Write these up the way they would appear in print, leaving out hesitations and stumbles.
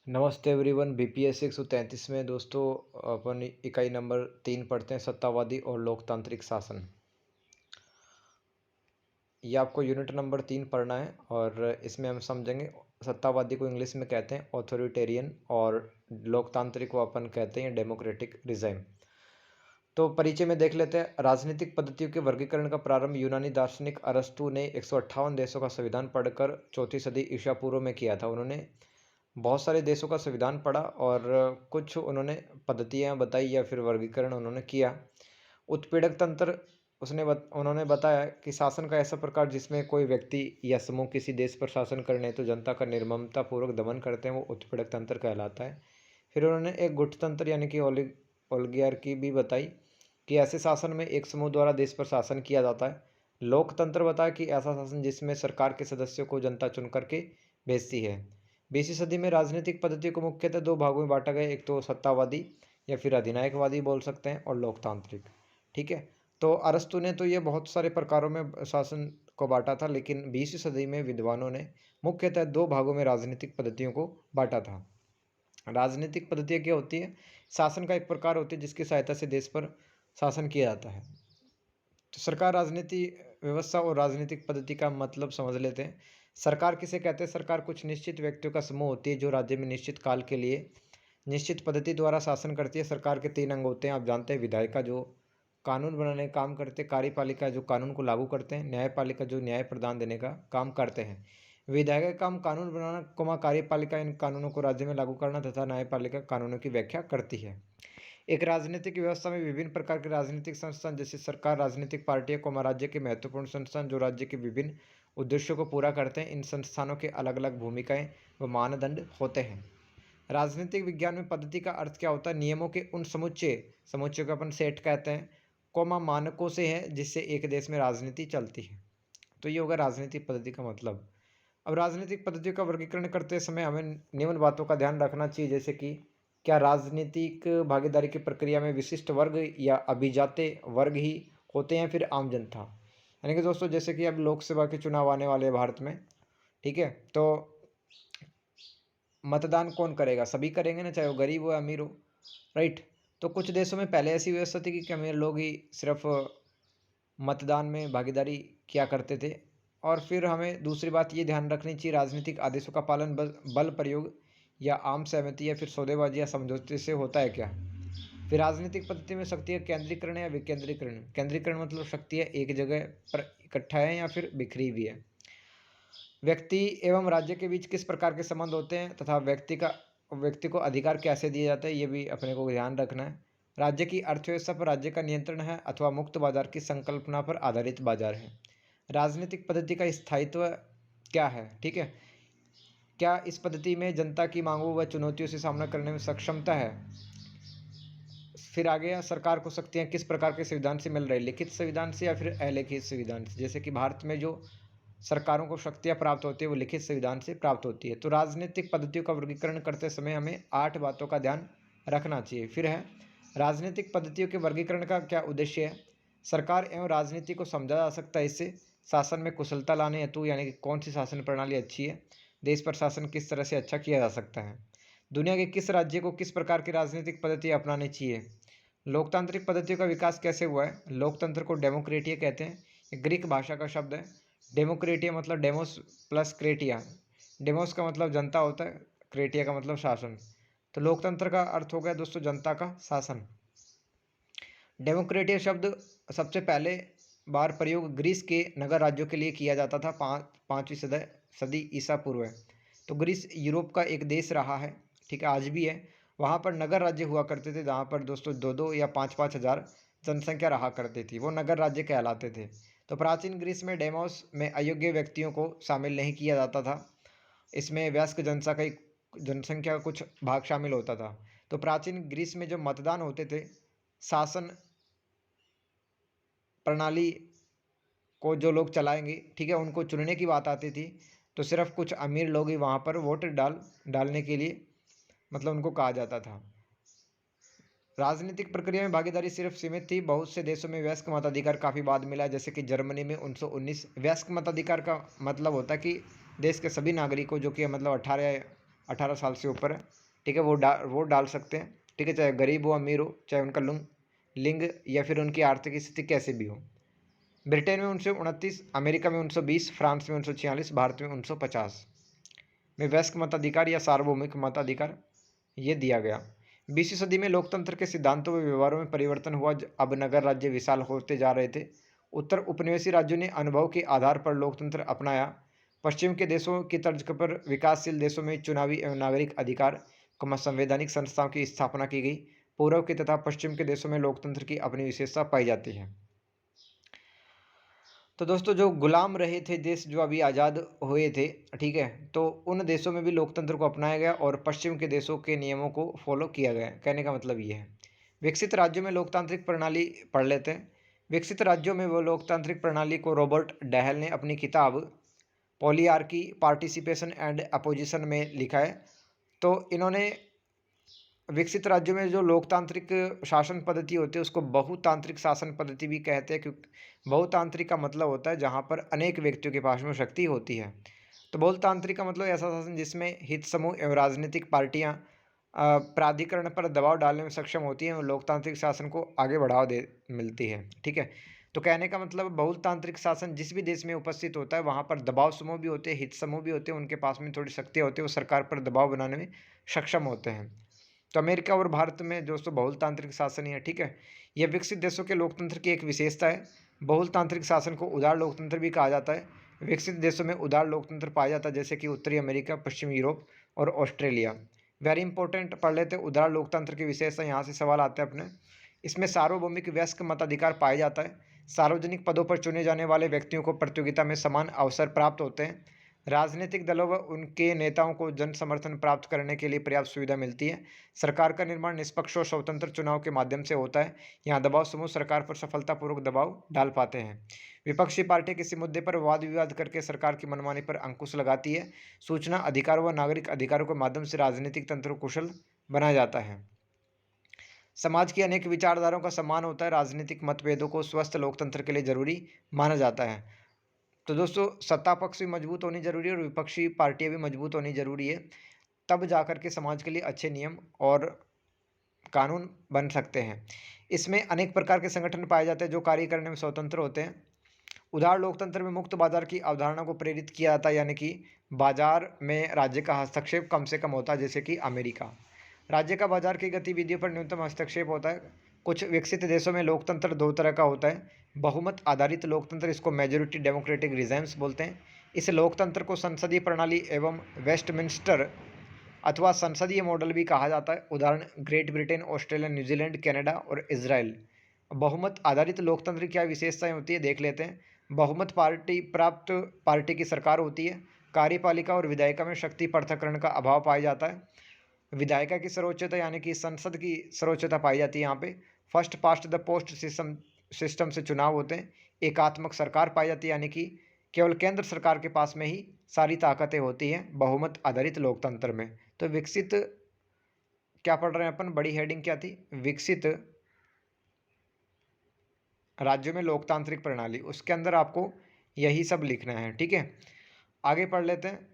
नमस्ते everyone. BPSC 133 में दोस्तों अपन इकाई नंबर 3 पढ़ते हैं, सत्तावादी और लोकतांत्रिक शासन। ये आपको यूनिट नंबर 3 पढ़ना है और इसमें हम समझेंगे सत्तावादी को इंग्लिश में कहते हैं ऑथोरिटेरियन और लोकतांत्रिक को अपन कहते हैं डेमोक्रेटिक रिजाइम। तो परिचय में देख लेते हैं। राजनीतिक पद्धतियों के वर्गीकरण का प्रारंभ यूनानी दार्शनिक अरस्तु ने 158 देशों का संविधान पढ़कर 4वीं सदी ईसा पूर्व में किया था। उन्होंने बहुत सारे देशों का संविधान पढ़ा और कुछ उन्होंने पद्धतियाँ बताई या फिर वर्गीकरण उन्होंने किया। उत्पीड़क तंत्र उन्होंने बताया कि शासन का ऐसा प्रकार जिसमें कोई व्यक्ति या समूह किसी देश पर शासन करने तो जनता का निर्ममतापूर्वक दमन करते हैं, वो उत्पीड़क तंत्र कहलाता है। फिर उन्होंने एक गुट तंत्र यानी कि ओलिगार्की भी बताई कि ऐसे शासन में एक समूह द्वारा देश पर शासन किया जाता है। लोकतंत्र बताया कि ऐसा शासन जिसमें सरकार के सदस्यों को जनता चुन करके भेजती है। 20वीं सदी में राजनीतिक पद्धतियों को मुख्यतः दो भागों में बांटा गया, एक तो सत्तावादी या फिर अधिनायकवादी बोल सकते हैं और लोकतांत्रिक। ठीक है, तो अरस्तु ने तो ये बहुत सारे प्रकारों में शासन को बांटा था, लेकिन 20वीं सदी में विद्वानों ने मुख्यतः दो भागों में राजनीतिक पद्धतियों को बांटा था। राजनीतिक पद्धतियाँ क्या होती है? शासन का एक प्रकार होती है जिसकी सहायता से देश पर शासन किया जाता है। तो सरकार राजनीति व्यवस्था और राजनीतिक पद्धति का मतलब समझ लेते हैं। सरकार किसे कहते हैं? सरकार कुछ निश्चित व्यक्तियों का समूह होती है जो राज्य में निश्चित काल के लिए निश्चित पद्धति द्वारा शासन करती है। सरकार के 3 अंग होते हैं, आप जानते हैं। विधायिका जो कानून बनाने का काम करते हैं, कार्यपालिका जो कानून को लागू करते हैं, न्यायपालिका जो न्याय प्रदान देने का काम करते हैं। विधायक का काम कानून बनाना, कार्यपालिका इन कानूनों को राज्य में लागू करना तथा न्यायपालिका कानूनों की व्याख्या करती है। एक राजनीतिक व्यवस्था में विभिन्न प्रकार के राजनीतिक संस्थान जैसे सरकार, राजनीतिक पार्टियां, राज्य के महत्वपूर्ण संस्थान जो राज्य के विभिन्न उद्देश्यों को पूरा करते हैं। इन संस्थानों के अलग अलग भूमिकाएं व मानदंड होते हैं। राजनीतिक विज्ञान में पद्धति का अर्थ क्या होता है? नियमों के उन समुच्चय को अपन सेट कहते हैं, मानकों से है जिससे एक देश में राजनीति चलती है। तो ये होगा राजनीतिक पद्धति का मतलब। अब राजनीतिक पद्धतियों का वर्गीकरण करते समय हमें निम्न बातों का ध्यान रखना चाहिए, जैसे कि क्या राजनीतिक भागीदारी की प्रक्रिया में विशिष्ट वर्ग या अभिजाते वर्ग ही होते हैं, फिर आम जनता? यानी कि दोस्तों, जैसे कि अब लोकसभा के चुनाव आने वाले हैं भारत में, ठीक है, तो मतदान कौन करेगा? सभी करेंगे ना, चाहे वो गरीब हो या अमीर हो, राइट। तो कुछ देशों में पहले ऐसी व्यवस्था थी कि अमीर लोग ही सिर्फ मतदान में भागीदारी किया करते थे। और फिर हमें दूसरी बात ये ध्यान रखनी चाहिए, राजनीतिक आदेशों का पालन बल प्रयोग या आम सहमति या फिर सौदेबाजी या समझौते से होता है क्या? फिर राजनीतिक पद्धति में शक्ति का केंद्रीकरण या विकेंद्रीकरण। केंद्रीकरण मतलब शक्ति है एक जगह पर इकट्ठा है या फिर बिखरी हुई है। व्यक्ति एवं राज्य के बीच किस प्रकार के संबंध होते हैं तथा व्यक्ति को अधिकार कैसे दिए जाते हैं, ये भी अपने को ध्यान रखना है। राज्य की अर्थव्यवस्था पर राज्य का नियंत्रण है अथवा मुक्त बाजार की संकल्पना पर आधारित बाजार है। राजनीतिक पद्धति का स्थायित्व क्या है? ठीक है, क्या इस पद्धति में जनता की मांगों व चुनौतियों से सामना करने में सक्षमता है? फिर आगे, सरकार को शक्तियाँ किस प्रकार के संविधान से मिल रही, लिखित संविधान से या फिर अलिखित संविधान से? जैसे कि भारत में जो सरकारों को शक्तियाँ प्राप्त होती है वो लिखित संविधान से प्राप्त होती है। तो राजनीतिक पद्धतियों का वर्गीकरण करते समय हमें 8 बातों का ध्यान रखना चाहिए। फिर है, राजनीतिक पद्धतियों के वर्गीकरण का क्या उद्देश्य है? सरकार एवं राजनीति को समझा जा सकता है इससे। शासन में कुशलता लाने हेतु, यानी कि कौन सी शासन प्रणाली अच्छी है, देश पर शासन किस तरह से अच्छा किया जा सकता है, दुनिया के किस राज्य को किस प्रकार की राजनीतिक पद्धति अपनानी चाहिए, लोकतांत्रिक पद्धतियों का विकास कैसे हुआ है। लोकतंत्र को डेमोक्रेटिया कहते हैं, ये ग्रीक भाषा का शब्द है। डेमोक्रेटिया मतलब डेमोस प्लस क्रेटिया। डेमोस का मतलब जनता होता है, क्रेटिया का मतलब शासन। तो लोकतंत्र का अर्थ हो गया दोस्तों जनता का शासन। डेमोक्रेटिया शब्द सबसे पहले बार प्रयोग ग्रीस के नगर राज्यों के लिए किया जाता था 5वीं सदी ईसा पूर्व है। तो ग्रीस यूरोप का एक देश रहा है, ठीक है, आज भी है। वहाँ पर नगर राज्य हुआ करते थे जहाँ पर दोस्तों 2-2 या 5-5 हज़ार जनसंख्या रहा करती थी, वो नगर राज्य कहलाते थे। तो प्राचीन ग्रीस में डेमोस में अयोग्य व्यक्तियों को शामिल नहीं किया जाता था, इसमें वयस्क जनसंख्या का कुछ भाग शामिल होता था। तो प्राचीन ग्रीस में जो मतदान होते थे, शासन प्रणाली को जो लोग चलाएंगे, ठीक है, उनको चुनने की बात आती थी, तो सिर्फ कुछ अमीर लोग ही वहाँ पर वोट डालने के लिए मतलब उनको कहा जाता था। राजनीतिक प्रक्रिया में भागीदारी सिर्फ सीमित थी, बहुत से देशों में वयस्क मताधिकार काफ़ी बाद मिला, जैसे कि जर्मनी में 1919। वयस्क मताधिकार का मतलब होता है कि देश के सभी नागरिकों जो कि मतलब 18 18 साल से ऊपर है, ठीक है, वो वोट डाल सकते हैं, ठीक है, चाहे गरीब हो अमीर हो, चाहे उनका लिंग या फिर उनकी आर्थिक स्थिति कैसे भी हो। ब्रिटेन में 1929, अमेरिका में 1920, फ्रांस में 1946, भारत में 1950 में वयस्क मताधिकार या सार्वभौमिक मताधिकार ये दिया गया। 20वीं सदी में लोकतंत्र के सिद्धांतों व व्यवहारों में परिवर्तन हुआ। अब नगर राज्य विशाल होते जा रहे थे। उत्तर उपनिवेशी राज्यों ने अनुभव के आधार पर लोकतंत्र अपनाया। पश्चिम के देशों की तर्ज पर विकासशील देशों में चुनावी एवं नागरिक अधिकार संवैधानिक संस्थाओं की स्थापना की गई। पूर्व के तथा पश्चिम के देशों में लोकतंत्र की अपनी विशेषता पाई जाती है। तो दोस्तों, जो गुलाम रहे थे देश, जो अभी आज़ाद हुए थे, ठीक है, तो उन देशों में भी लोकतंत्र को अपनाया गया और पश्चिम के देशों के नियमों को फॉलो किया गया। कहने का मतलब ये है। विकसित राज्यों में लोकतांत्रिक प्रणाली पढ़ लेते हैं। विकसित राज्यों में वो लोकतांत्रिक प्रणाली को रॉबर्ट डैहल ने अपनी किताब पॉलीआर्की, पार्टिसिपेशन एंड अपोजिशन में लिखा है। तो इन्होंने विकसित राज्यों में जो लोकतांत्रिक शासन पद्धति होती है उसको बहुतांत्रिक शासन पद्धति भी कहते हैं, क्योंकि बहुतांत्रिक का मतलब होता है जहाँ पर अनेक व्यक्तियों के पास में शक्ति होती है। तो बहुतांत्रिक का मतलब ऐसा शासन जिसमें हित समूह एवं राजनीतिक पार्टियाँ प्राधिकरण पर दबाव डालने में सक्षम होती हैं और लोकतांत्रिक शासन को आगे बढ़ावा दे मिलती है, ठीक है। तो कहने का मतलब बहुतांत्रिक शासन जिस भी देश में उपस्थित होता है वहाँ पर दबाव समूह भी होते हैं, हित समूह भी होते हैं, उनके पास में थोड़ी शक्ति होती है, वो सरकार पर दबाव बनाने में सक्षम होते हैं। तो अमेरिका और भारत में दोस्तों बहुलतांत्रिक शासन ही है, ठीक है। यह विकसित देशों के लोकतंत्र की एक विशेषता है। बहुलतांत्रिक शासन को उदार लोकतंत्र भी कहा जाता है। विकसित देशों में उदार लोकतंत्र पाया जाता है, जैसे कि उत्तरी अमेरिका, पश्चिमी यूरोप और ऑस्ट्रेलिया। वेरी इंपॉर्टेंट पढ़ लेते हैं उदार लोकतंत्र की विशेषता। यहाँ से सवाल आते हैं अपने। इसमें सार्वभौमिक वयस्क मताधिकार पाया जाता है। सार्वजनिक पदों पर चुने जाने वाले व्यक्तियों को प्रतियोगिता में समान अवसर प्राप्त होते हैं। राजनीतिक दलों व उनके नेताओं को जन समर्थन प्राप्त करने के लिए पर्याप्त सुविधा मिलती है। सरकार का निर्माण निष्पक्ष और स्वतंत्र चुनाव के माध्यम से होता है। यहाँ दबाव समूह सरकार पर सफलतापूर्वक दबाव डाल पाते हैं। विपक्षी पार्टी किसी मुद्दे पर वाद विवाद करके सरकार की मनमानी पर अंकुश लगाती है। सूचना अधिकार व नागरिक अधिकारों के माध्यम से राजनीतिक तंत्र को कुशल बनाया जाता है। समाज की अनेक विचारधाराओं का सम्मान होता है। राजनीतिक मतभेदों को स्वस्थ लोकतंत्र के लिए जरूरी माना जाता है। तो दोस्तों, सत्ता पक्ष भी मजबूत होनी जरूरी है और विपक्षी पार्टियां भी मजबूत होनी जरूरी है, तब जाकर के समाज के लिए अच्छे नियम और कानून बन सकते हैं। इसमें अनेक प्रकार के संगठन पाए जाते हैं जो कार्य करने में स्वतंत्र होते हैं। उदार लोकतंत्र में मुक्त बाजार की अवधारणा को प्रेरित किया जाता है, यानी कि बाजार में राज्य का हस्तक्षेप कम से कम होता है, जैसे कि अमेरिका। राज्य का बाजार की गतिविधियों पर न्यूनतम हस्तक्षेप होता है। कुछ विकसित देशों में लोकतंत्र दो तरह का होता है। बहुमत आधारित लोकतंत्र, इसको मेजोरिटी डेमोक्रेटिक रिजाइम्स बोलते हैं। इस लोकतंत्र को संसदीय प्रणाली एवं वेस्टमिंस्टर अथवा संसदीय मॉडल भी कहा जाता है। उदाहरण great Britain, Australia, New Zealand, Canada और इजराइल। बहुमत आधारित लोकतंत्र की क्या विशेषताएं होती है देख लेते हैं। बहुमत पार्टी प्राप्त पार्टी की सरकार होती है। कार्यपालिका और विधायिका में शक्ति पृथक्करण का अभाव पाया जाता है। विधायिका की सर्वोच्चता यानी कि संसद की सर्वोच्चता पाई जाती है। यहाँ पे first past the post system से चुनाव होते हैं। एकात्मक सरकार पाई जाती है, यानी कि केवल केंद्र सरकार के पास में ही सारी ताकतें होती हैं बहुमत आधारित लोकतंत्र में। तो विकसित क्या पढ़ रहे हैं अपन, बड़ी हेडिंग क्या थी, विकसित राज्यों में लोकतांत्रिक प्रणाली, उसके अंदर आपको यही सब लिखना है, ठीक है। आगे पढ़ लेते हैं।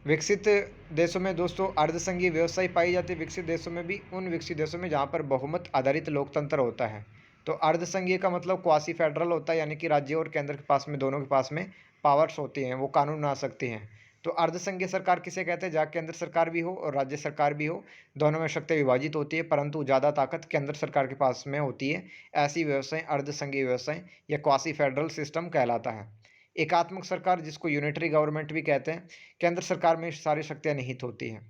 विकसित देशों में दोस्तों अर्धसंघीय व्यवस्था पाई जाती है। विकसित देशों में भी उन विकसित देशों में जहाँ पर बहुमत आधारित लोकतंत्र होता है। तो अर्धसंघीय का मतलब क्वासी फेडरल होता है, यानी कि राज्य और केंद्र के पास में दोनों के पास में पावर्स होती हैं, वो कानून बना सकती हैं। तो अर्धसंघीय सरकार किसे कहते हैं, जहाँ केंद्र सरकार भी हो और राज्य सरकार भी हो, दोनों में शक्ति विभाजित होती है, परंतु ज़्यादा ताकत केंद्र सरकार के पास में होती है। ऐसी व्यवस्थाएं अर्धसंघीय व्यवस्थाएं या क्वासी फेडरल सिस्टम कहलाता है। एकात्मक सरकार, जिसको यूनिटरी गवर्नमेंट भी कहते हैं, केंद्र सरकार में सारी शक्तियां निहित होती हैं।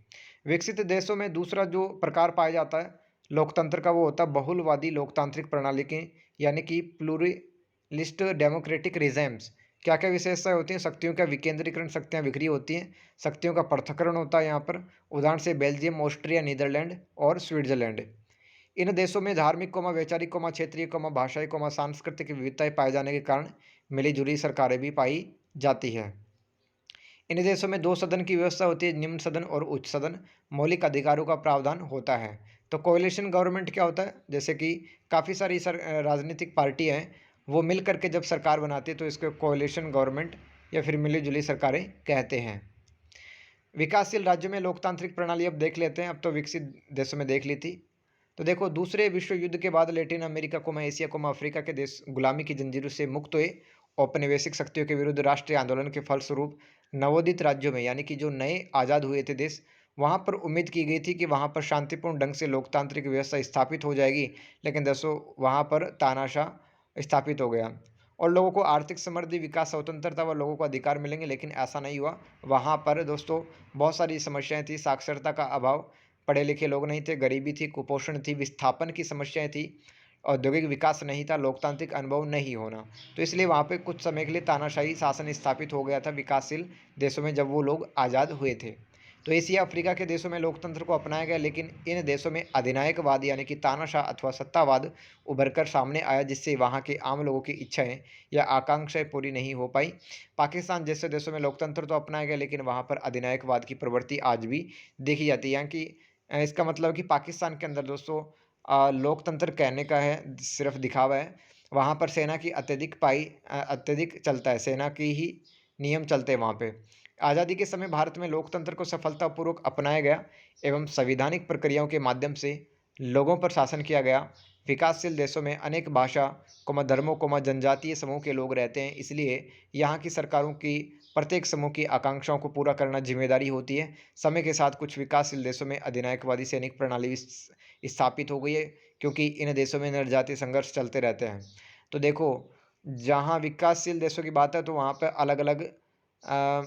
विकसित देशों में दूसरा जो प्रकार पाया जाता है लोकतंत्र का, वो होता है बहुलवादी लोकतांत्रिक प्रणाली की, यानी कि प्लूरलिस्ट डेमोक्रेटिक रिजाइम्स। क्या क्या विशेषताएं होती हैं, शक्तियों का विकेंद्रीकरण, शक्तियां बिखरी होती हैं, शक्तियों का पृथक्करण होता है यहाँ पर। उदाहरण से बेल्जियम, ऑस्ट्रिया, नीदरलैंड और स्विट्जरलैंड। इन देशों में धार्मिक वैचारिक क्षेत्रीय भाषाई सांस्कृतिक विविधताएं पाए जाने के कारण मिलीजुली सरकारें भी पाई जाती है। इन देशों में दो सदन की व्यवस्था होती है, निम्न सदन और उच्च सदन। मौलिक अधिकारों का प्रावधान होता है। तो कोalition गवर्नमेंट क्या होता है, जैसे कि काफ़ी सारी राजनीतिक पार्टियां हैं, वो मिल करके जब सरकार बनाती है तो इसको कोalition गवर्नमेंट या फिर मिली-जुली सरकारें कहते हैं। विकासशील राज्यों में लोकतांत्रिक प्रणाली अब देख लेते हैं, अब तो विकसित देशों में देख ली थी। तो देखो, दूसरे विश्व युद्ध के बाद लैटिन अमेरिका, एशिया, अफ्रीका के देश गुलामी की जंजीरों से मुक्त हुए। औपनिवेशिक शक्तियों के विरुद्ध राष्ट्रीय आंदोलन के फलस्वरूप नवोदित राज्यों में, यानी कि जो नए आज़ाद हुए थे देश, वहाँ पर उम्मीद की गई थी कि वहाँ पर शांतिपूर्ण ढंग से लोकतांत्रिक व्यवस्था स्थापित हो जाएगी, लेकिन दोस्तों वहाँ पर तानाशाह स्थापित हो गया और लोगों को आर्थिक समृद्धि, विकास, स्वतंत्रता व लोगों को अधिकार मिलेंगे, लेकिन ऐसा नहीं हुआ। वहाँ पर दोस्तों बहुत सारी समस्याएं थी, साक्षरता का अभाव, पढ़े लिखे लोग नहीं थे, गरीबी थी, कुपोषण थी, विस्थापन की समस्याएं थी, औद्योगिक विकास नहीं था, लोकतांत्रिक अनुभव नहीं होना। तो इसलिए वहाँ पे कुछ समय के लिए तानाशाही शासन स्थापित हो गया था विकासशील देशों में जब वो लोग आज़ाद हुए थे। तो एशिया, अफ्रीका के देशों में लोकतंत्र को अपनाया गया, लेकिन इन देशों में अधिनायकवाद यानी कि तानाशाह अथवा सत्तावाद उभर कर सामने आया, जिससे वहाँ के आम लोगों की इच्छाएं या आकांक्षाएं पूरी नहीं हो पाई। पाकिस्तान जैसे देशों में लोकतंत्र तो अपनाया गया, लेकिन वहाँ पर अधिनायकवाद की प्रवृत्ति आज भी देखी जाती है। यहाँ की इसका मतलब कि पाकिस्तान के अंदर दोस्तों लोकतंत्र कहने का है, सिर्फ दिखावा है। वहाँ पर सेना की अत्यधिक चलता है, सेना की ही नियम चलते हैं वहाँ पे। आज़ादी के समय भारत में लोकतंत्र को सफलतापूर्वक अपनाया गया एवं संवैधानिक प्रक्रियाओं के माध्यम से लोगों पर शासन किया गया। विकासशील देशों में अनेक भाषा, धर्मों, जनजातीय समूह के लोग रहते हैं, इसलिए यहाँ की सरकारों की प्रत्येक समूह की आकांक्षाओं को पूरा करना जिम्मेदारी होती है। समय के साथ कुछ विकासशील देशों में अधिनायकवादी सैनिक प्रणाली स्थापित हो गई है, क्योंकि इन देशों में निर्जातीय संघर्ष चलते रहते हैं। तो देखो, जहाँ विकासशील देशों की बात है तो वहाँ पर अलग अलग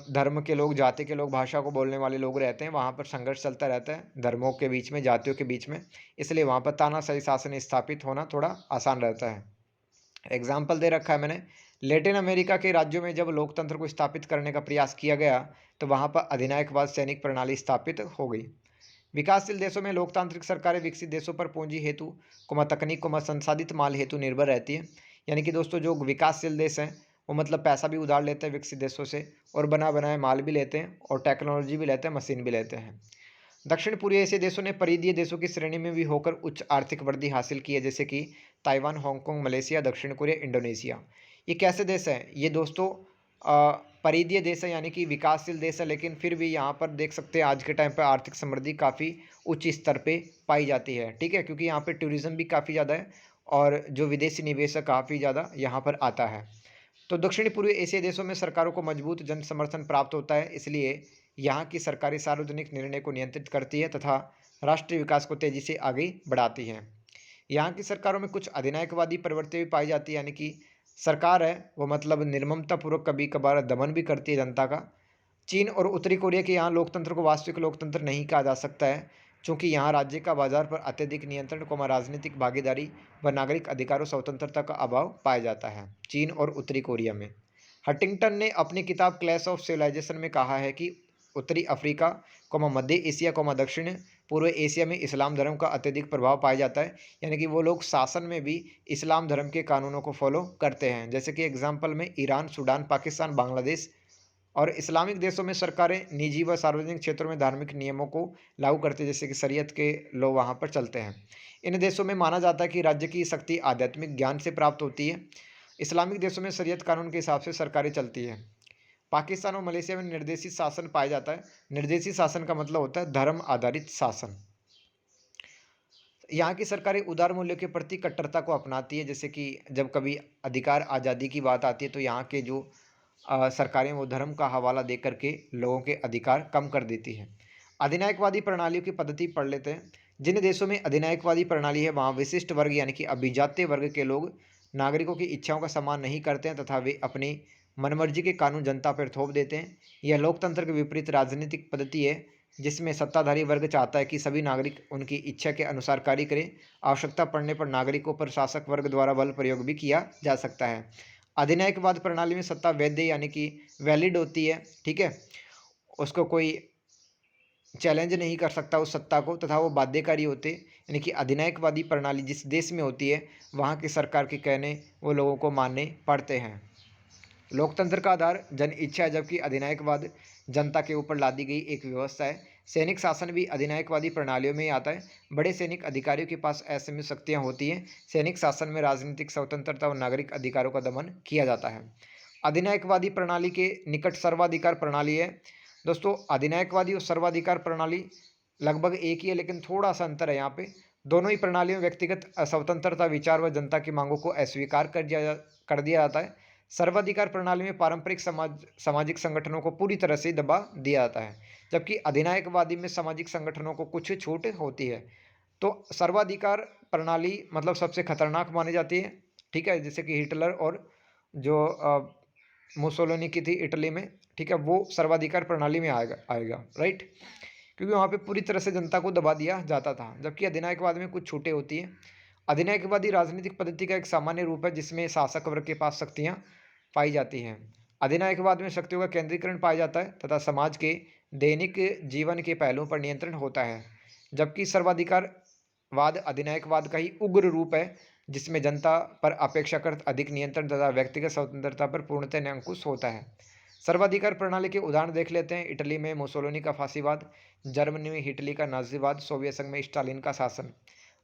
धर्म के लोग, जाति के लोग, भाषा को बोलने वाले लोग रहते हैं, वहाँ पर संघर्ष चलता रहता है धर्मों के बीच में, जातियों के बीच में, इसलिए वहाँ पर तानाशाही शासन स्थापित होना थोड़ा आसान रहता है। एग्जाम्पल दे रखा है मैंने। लैटिन अमेरिका के राज्यों में जब लोकतंत्र को स्थापित करने का प्रयास किया गया तो वहाँ पर अधिनायकवाद सैनिक प्रणाली स्थापित हो गई। विकासशील देशों में लोकतांत्रिक सरकारें विकसित देशों पर पूंजी हेतु, तकनीक, संसाधित माल हेतु निर्भर रहती है। यानी कि दोस्तों जो विकासशील देश हैं वो मतलब पैसा भी उधार लेते हैं विकसित देशों से, और बना बनाए माल भी लेते हैं, और टेक्नोलॉजी भी लेते हैं, मशीन भी लेते हैं। दक्षिण पूर्वी एशियाई देशों ने परिधीय देशों की श्रेणी में भी होकर उच्च आर्थिक वृद्धि हासिल की है, जैसे कि ताइवान, हांगकांग, मलेशिया, दक्षिण कोरिया, इंडोनेशिया। ये कैसे देश हैं? ये दोस्तों परिधीय देश है, यानी कि विकासशील देश है, लेकिन फिर भी यहाँ पर देख सकते हैं आज के टाइम पर आर्थिक समृद्धि काफ़ी उच्च स्तर पे पाई जाती है। ठीक है, क्योंकि यहाँ पे टूरिज्म भी काफ़ी ज़्यादा है और जो विदेशी निवेश है काफ़ी ज़्यादा यहाँ पर आता है। तो दक्षिण पूर्वी एशियाई देशों में सरकारों को मजबूत जन समर्थन प्राप्त होता है, इसलिए यहाँ की सरकारें सार्वजनिक निर्णय को नियंत्रित करती है तथा राष्ट्रीय विकास को तेजी से आगे बढ़ाती हैं। यहाँ की सरकारों में कुछ अधिनायकवादी प्रवृत्ति भी पाई जाती है, यानी कि सरकार है वो मतलब निर्ममतापूर्वक कभी कभार दमन भी करती है जनता का। चीन और उत्तरी कोरिया के यहाँ लोकतंत्र को वास्तविक लोकतंत्र नहीं कहा जा सकता है, क्योंकि यहाँ राज्य का बाजार पर अत्यधिक नियंत्रण, राजनीतिक भागीदारी व नागरिक अधिकारों स्वतंत्रता का अभाव पाया जाता है चीन और उत्तरी कोरिया में। हटिंगटन ने अपनी किताब क्लैश ऑफ सिविलाइजेशन में कहा है कि उत्तरी अफ्रीका, मध्य एशिया, दक्षिण पूर्व एशिया में इस्लाम धर्म का अत्यधिक प्रभाव पाया जाता है, यानी कि वो लोग शासन में भी इस्लाम धर्म के कानूनों को फॉलो करते हैं। जैसे कि एग्जाम्पल में ईरान, सूडान, पाकिस्तान, बांग्लादेश और इस्लामिक देशों में सरकारें निजी व सार्वजनिक क्षेत्रों में धार्मिक नियमों को लागू करती है, जैसे कि शरीयत के लोग वहाँ पर चलते हैं। इन देशों में माना जाता है कि राज्य की शक्ति आध्यात्मिक ज्ञान से प्राप्त होती है। इस्लामिक देशों में शरीयत कानून के हिसाब से सरकारें चलती है। पाकिस्तान और मलेशिया में निर्देशित शासन पाया जाता है। निर्देशित शासन का मतलब होता है धर्म आधारित शासन। यहाँ की सरकारें उदार मूल्यों के प्रति कट्टरता को अपनाती है, जैसे कि जब कभी अधिकार आज़ादी की बात आती है तो यहाँ के जो सरकारें वो धर्म का हवाला दे करके लोगों के अधिकार कम कर देती है। अधिनायकवादी प्रणालियों की पद्धति पढ़ लेते हैं। जिन देशों में अधिनायकवादी प्रणाली है वहाँ विशिष्ट वर्ग यानी कि अभिजात्य वर्ग के लोग नागरिकों की इच्छाओं का सम्मान नहीं करते हैं तथा वे अपनी मनमर्जी के कानून जनता पर थोप देते हैं। यह लोकतंत्र के विपरीत राजनीतिक पद्धति है, जिसमें सत्ताधारी वर्ग चाहता है कि सभी नागरिक उनकी इच्छा के अनुसार कार्य करें। आवश्यकता पड़ने पर नागरिकों पर शासक वर्ग द्वारा बल प्रयोग भी किया जा सकता है। अधिनायकवाद प्रणाली में सत्ता वैध यानी कि वैलिड होती है, ठीक है, उसको कोई चैलेंज नहीं कर सकता उस सत्ता को, तथा वो बाध्यकारी होते, यानी कि अधिनायकवादी प्रणाली जिस देश में होती है वहाँ की सरकार के कहने वो लोगों को मानने पड़ते हैं। लोकतंत्र का आधार जन इच्छा है, जबकि अधिनायकवाद जनता के ऊपर लादी गई एक व्यवस्था है। सैनिक शासन भी अधिनायकवादी प्रणालियों में ही आता है। बड़े सैनिक अधिकारियों के पास असीमित शक्तियाँ होती हैं। सैनिक शासन में राजनीतिक स्वतंत्रता और नागरिक अधिकारों का दमन किया जाता है। अधिनायकवादी प्रणाली के निकट सर्वाधिकार प्रणाली है। दोस्तों अधिनायकवादी और सर्वाधिकार प्रणाली लगभग एक ही है, लेकिन थोड़ा सा अंतर है यहाँ पे। दोनों ही प्रणालियों में व्यक्तिगत स्वतंत्रता, विचार व जनता की मांगों को अस्वीकार कर दिया जाता है। सर्वाधिकार प्रणाली में पारंपरिक सामाजिक संगठनों को पूरी तरह से दबा दिया जाता है, जबकि अधिनायकवादी में सामाजिक संगठनों को कुछ छूट होती है। तो सर्वाधिकार प्रणाली मतलब सबसे खतरनाक मानी जाती है, ठीक है, जैसे कि हिटलर और जो मुसोलिनी की थी इटली में, ठीक है, वो सर्वाधिकार प्रणाली में आएगा आएगा राइट, क्योंकि वहाँ पे पूरी तरह से जनता को दबा दिया जाता था। जबकि अधिनायकवाद में कुछ छूटें होती हैं। अधिनायकवादी राजनीतिक पद्धति का एक सामान्य रूप है जिसमें शासक वर्ग के पास शक्तियाँ पाई जाती हैं। अधिनायकवाद में शक्तियों का केंद्रीकरण पाया जाता है तथा समाज के दैनिक जीवन के पहलुओं पर नियंत्रण होता है। जबकि सर्वाधिकारवाद अधिनायकवाद का ही उग्र रूप है जिसमें जनता पर अपेक्षाकृत अधिक नियंत्रण तथा व्यक्तिगत स्वतंत्रता पर पूर्णतः अंकुश होता है। सर्वाधिकार प्रणाली के उदाहरण देख लेते हैं। इटली में मुसोलिनी का फांसीवाद, जर्मनी में हिटली का नाजीवाद, सोवियत संघ में स्टालिन का शासन।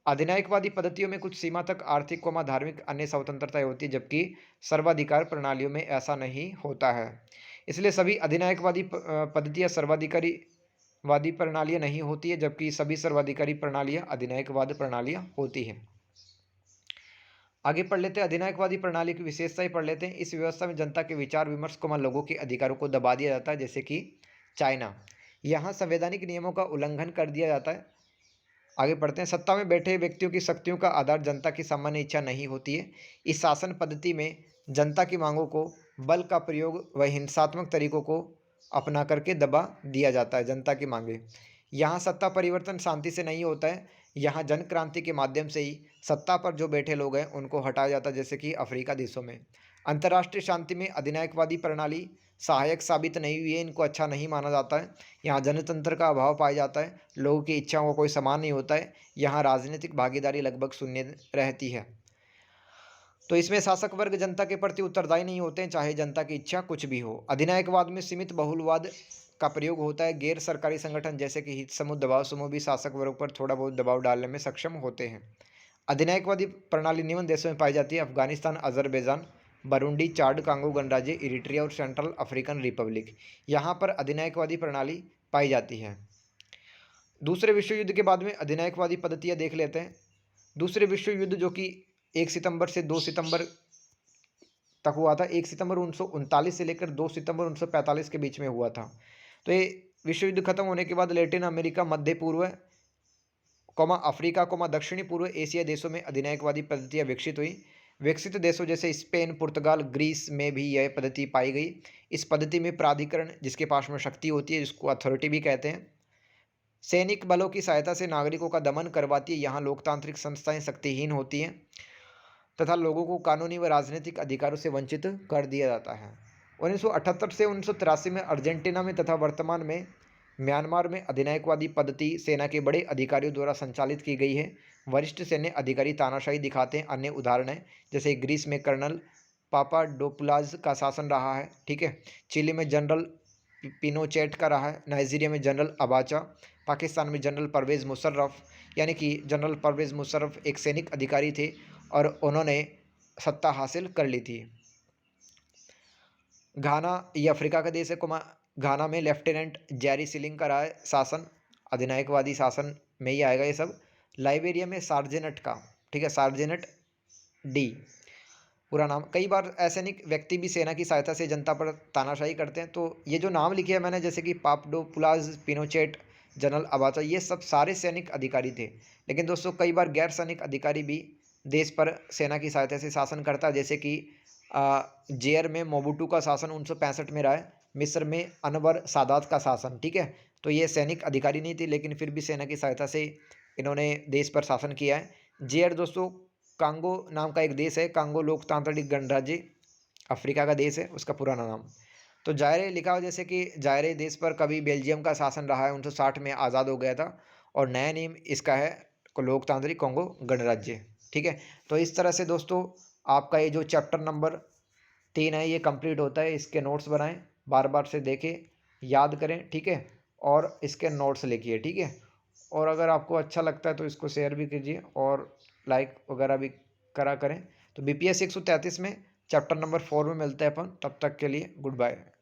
अधिनायकवादी पद्धतियों में कुछ सीमा तक आर्थिक धार्मिक अन्य स्वतंत्रताएं होती है, जबकि सर्वाधिकार प्रणालियों में ऐसा नहीं होता है। इसलिए सभी अधिनायकवादी पद्धतियां सर्वाधिकारी वादी प्रणालियां नहीं होती है, जबकि सभी सर्वाधिकारी प्रणालियां अधिनायकवाद प्रणालियां होती हैं। आगे पढ़ लेते हैं, अधिनायकवादी प्रणाली की विशेषताएं पढ़ लेते हैं। इस व्यवस्था में जनता के विचार विमर्श को लोगों के अधिकारों को दबा दिया जाता है, जैसे कि चाइना। यहाँ संवैधानिक नियमों का उल्लंघन कर दिया जाता है। आगे पढ़ते हैं, सत्ता में बैठे व्यक्तियों की शक्तियों का आधार जनता की सामान्य इच्छा नहीं होती है। इस शासन पद्धति में जनता की मांगों को बल का प्रयोग व हिंसात्मक तरीकों को अपना करके दबा दिया जाता है। जनता की मांगे, यहाँ सत्ता परिवर्तन शांति से नहीं होता है। यहाँ जन क्रांति के माध्यम से ही सत्ता पर जो बैठे लोग हैं उनको हटाया जाता है, जैसे कि अफ्रीका देशों में। अंतर्राष्ट्रीय शांति में अधिनायकवादी प्रणाली सहायक साबित नहीं हुई है, इनको अच्छा नहीं माना जाता है। यहाँ जनतंत्र का अभाव पाया जाता है, लोगों की इच्छाओं का कोई सम्मान नहीं होता है। यहाँ राजनीतिक भागीदारी लगभग शून्य रहती है। तो इसमें शासक वर्ग जनता के प्रति उत्तरदायी नहीं होते हैं, चाहे जनता की इच्छा कुछ भी हो। अधिनायकवाद में सीमित बहुलवाद का प्रयोग होता है। गैर सरकारी संगठन जैसे कि हित समूह, दबाव समूह भी शासक वर्ग पर थोड़ा बहुत दबाव डालने में सक्षम होते हैं। अधिनायकवादी प्रणाली निम्न देशों में पाई जाती है: अफगानिस्तान, अजरबैजान, बरूंडी, चाड, कांगो गणराज्य, इरिट्रिया और सेंट्रल अफ्रीकन रिपब्लिक। यहाँ पर अधिनायकवादी प्रणाली पाई जाती है। दूसरे विश्व युद्ध के बाद में अधिनायकवादी पद्धतियाँ देख लेते हैं। दूसरे विश्व युद्ध जो कि 1 सितंबर से 2 सितंबर तक हुआ था, 1 सितंबर 1939 से लेकर 2 सितंबर 1945 के बीच में हुआ था। तो ये विश्व युद्ध खत्म होने के बाद लैटिन अमेरिका, मध्य पूर्व अफ्रीका दक्षिणी पूर्व एशिया देशों में अधिनायकवादी पद्धतियाँ विकसित हुई। विकसित देशों जैसे स्पेन, पुर्तगाल, ग्रीस में भी यह पद्धति पाई गई। इस पद्धति में प्राधिकरण जिसके पास में शक्ति होती है, जिसको अथॉरिटी भी कहते हैं, सैनिक बलों की सहायता से नागरिकों का दमन करवाती है। यहाँ लोकतांत्रिक संस्थाएं शक्तिहीन होती हैं तथा लोगों को कानूनी व राजनीतिक अधिकारों से वंचित कर दिया जाता है। 1978 से 1983 में अर्जेंटीना में तथा वर्तमान में म्यांमार में अधिनायकवादी पद्धति सेना के बड़े अधिकारियों द्वारा संचालित की गई है। वरिष्ठ सैन्य अधिकारी तानाशाही दिखाते हैं। अन्य उदाहरण है जैसे ग्रीस में कर्नल पापाडोपुलाज का शासन रहा है, ठीक है। चिली में जनरल पिनोचेट का रहा है। नाइजीरिया में जनरल अबाचा। पाकिस्तान में जनरल परवेज़ मुशर्रफ, यानी कि जनरल परवेज़ मुशर्रफ एक सैनिक अधिकारी थे और उन्होंने सत्ता हासिल कर ली थी। घाना, ये अफ्रीका का देश है। घाना में लेफ्टिनेंट जेरी सिलिंग का रहा है शासन, अधिनायकवादी शासन में ही आएगा ये सब। लाइबेरिया में सार्जेंट का, ठीक है, सार्जेंट डी पूरा नाम। कई बार असैनिक व्यक्ति भी सेना की सहायता से जनता पर तानाशाही करते हैं। तो ये जो नाम लिखे हैं मैंने, जैसे कि पापडोपुलाज, पिनोचेट, जनरल अबाचा, ये सब सारे सैनिक अधिकारी थे। लेकिन दोस्तों कई बार गैर सैनिक अधिकारी भी देश पर सेना की सहायता से शासन करता है, जैसे कि जेयर में मोबुटू का शासन 1965 में रहा है। मिस्र में अनवर सादात का शासन, ठीक है। तो ये सैनिक अधिकारी नहीं थे, लेकिन फिर भी सेना की सहायता से इन्होंने देश पर शासन किया है। जेयर दोस्तों कांगो नाम का एक देश है, कांगो लोकतांत्रिक गणराज्य अफ्रीका का देश है, उसका पुराना नाम। तो जायरे लिखा हो, जैसे कि जायरे देश पर कभी बेल्जियम का शासन रहा है, 1960 में आज़ाद हो गया था, और नया नेम इसका है लोकतांत्रिक कांगो गणराज्य, ठीक है। तो इस तरह से दोस्तों आपका ये जो चैप्टर नंबर 3 है ये कंप्लीट होता है। इसके नोट्स बनाएं, बार बार से देखें, याद करें, ठीक है, और इसके नोट्स लिखिए, ठीक है। और अगर आपको अच्छा लगता है तो इसको शेयर भी कीजिए और लाइक वगैरह भी करा करें। तो बीपीएससी 133 में चैप्टर नंबर 4 में मिलते हैं अपन, तब तक के लिए गुड बाय।